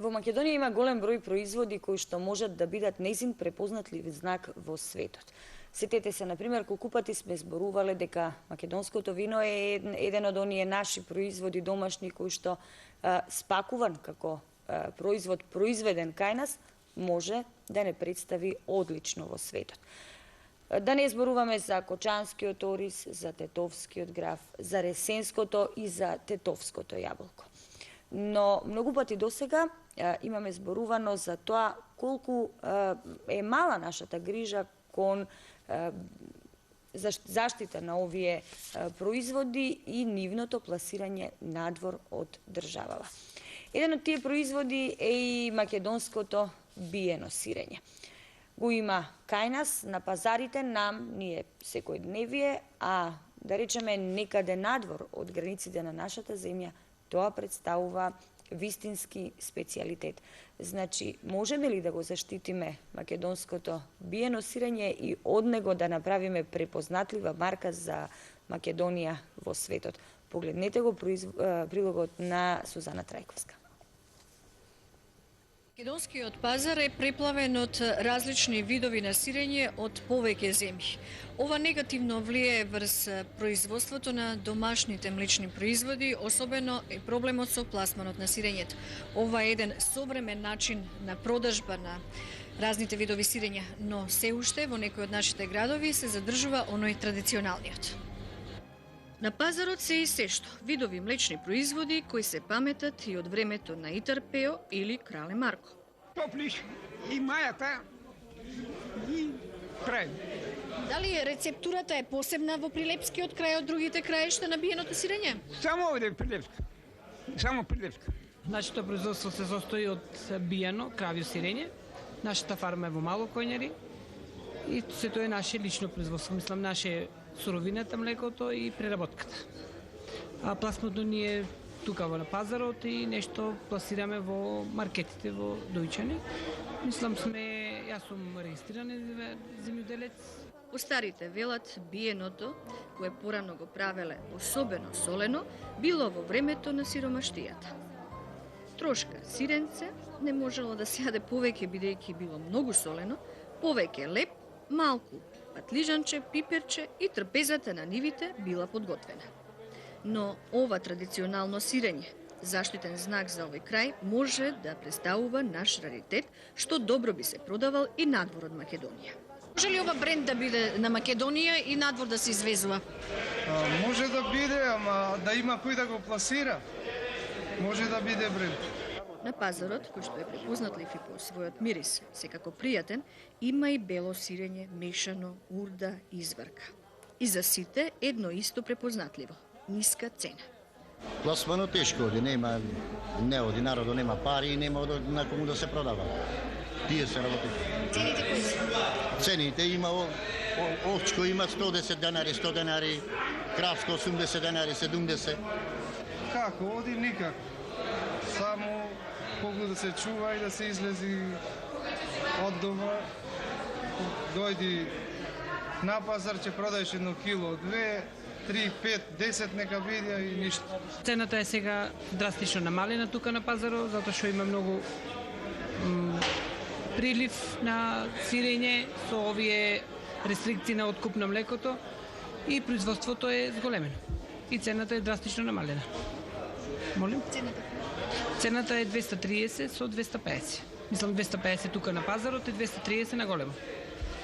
Во Македонија има голем број производи кои што можат да бидат нејзин препознатлив знак во светот. Сетете се, например, колку пати сме зборувале дека македонското вино е еден од оние наши производи домашни кои што спакуван како производ произведен кај нас може да не представи одлично во светот. Да не зборуваме за кочанскиот ориз, за тетовскиот граф, за ресенското и за тетовското јаболко. Но многу пати досега имаме зборувано за тоа колку е мала нашата грижа кон заштита на овие производи и нивното пласирање надвор од државава. Еден од тие производи е и македонското биено сирење. Го има кај нас на пазарите нам, ние секојдневие, а да речеме некаде надвор од границите на нашата земја, тоа представува вистински специјалитет. Значи, можеме ли да го заштитиме македонското биено сирење и од него да направиме препознатлива марка за Македонија во светот? Погледнете го прилогот на Сузана Трајковска. Македонскиот пазар е преплавен од различни видови на сирење од повеќе земји. Ова негативно влијае врз производството на домашните млечни производи, особено е проблемот со пласманот на сирењето. Ова е еден современ начин на продажба на разните видови сирења, но се уште во некои од нашите градови се задржува оној традиционалниот. На пазарот се и сешто видови млечни производи кои се паметат и од времето на Итар Пео или Крале Марко. Топлиш и мајата и крај. Дали рецептурата е посебна во Прилепскиот крај од другите краишта на биеното сирење? Само овде Прилепска. Само Прилепска. Нашето производство се состои од биено кравјо сирење. Нашата фарма е во Мало Коњари и се тоа е наше лично производство. Мислам, наше суровината, млекото и преработката. А пласмото ни е тука во на пазарот и нешто пласираме во маркетите во Дојчани. Мислам, јас сум регистриран земјоделец. Постарите велат биеното, кое порано го правеле особено солено, било во времето на сиромаштијата. Трошка сиренце не можело да се јаде повеќе бидејќи било многу солено, повеќе леп, малку патлижанче, пиперче и трпезата на нивите била подготвена. Но ова традиционално сирење, заштитен знак за овој крај, може да представува наш раритет, што добро би се продавал и надвор од Македонија. Може ли ова бренд да биде на Македонија и надвор да се извезува? Може да биде, ама да има кој да го пласира. Може да биде бренд. На пазарот, кој што е препознатлив и по својот мирис, секако пријатен, има и бело сирење, мешано, урда и изварка. И за сите едно исто препознатливо – ниска цена. Пласмано тешко оди, не оди, народот нема пари и нема на кому да се продава. Тие се работи. Цените кои се? Цените има овчко има 110 денари, 100 денари, кравско 80 денари, 70. Како оди никак. Само колку да се чува и да се излези од дома, дојди на пазар, ќе продаеш 1 кило, 2, 3, 5, 10 нека биде и ништо. Цената е сега драстично намалена тука на пазарот, затоа што има многу прилив на сирење со овие рестрикции на откуп на млекото и производството е зголемено. И цената е драстично намалена. Молим? Цената е 230 со 250. Мислам 250 тука на пазарот и 230 на големо.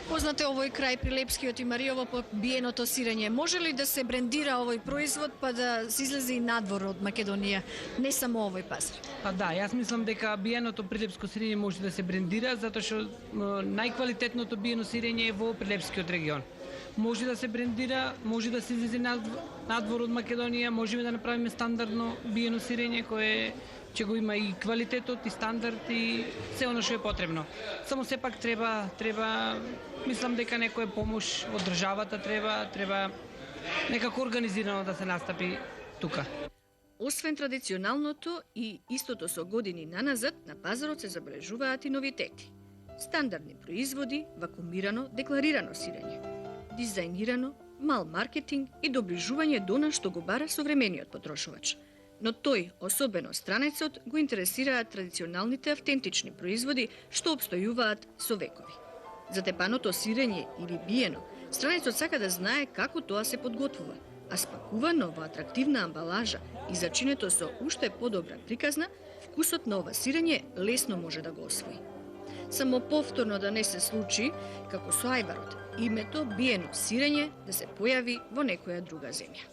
Познате овој крај Прилепскиот и Мариово по биеното сирење. Може ли да се брендира овој производ па да се излезе и надвор од Македонија, не само овој пазар? Па да, јас мислам дека биеното прилепско сирење може да се брендира затоа што најквалитетното биено сирење е во Прилепскиот регион. Може да се брендира, може да се излезе надвор од Македонија, можеме да направиме стандардно биено сирење кое ќе го има и квалитетот, и стандард, и се оно што е потребно. Само сепак треба мислам дека некоја помош од државата треба некако организирано да се настапи тука. Освен традиционалното и истото со години наназад, на пазарот се забележуваат и новитети. Стандардни производи, вакуумирано, декларирано сирење, дизајнирано, мал маркетинг и доближување до она што го бара современиот потрошувач. Но тој, особено странецот, го интересираат традиционалните автентични производи што обстојуваат со векови. За тепаното сирење или биено, странецот сака да знае како тоа се подготвува, а спакувано во атрактивна амбалажа и зачинето со уште подобра приказна, вкусот на ова сирење лесно може да го освои. Само повторно да не се случи, како со ајварот, името биено сирење да се појави во некоја друга земја.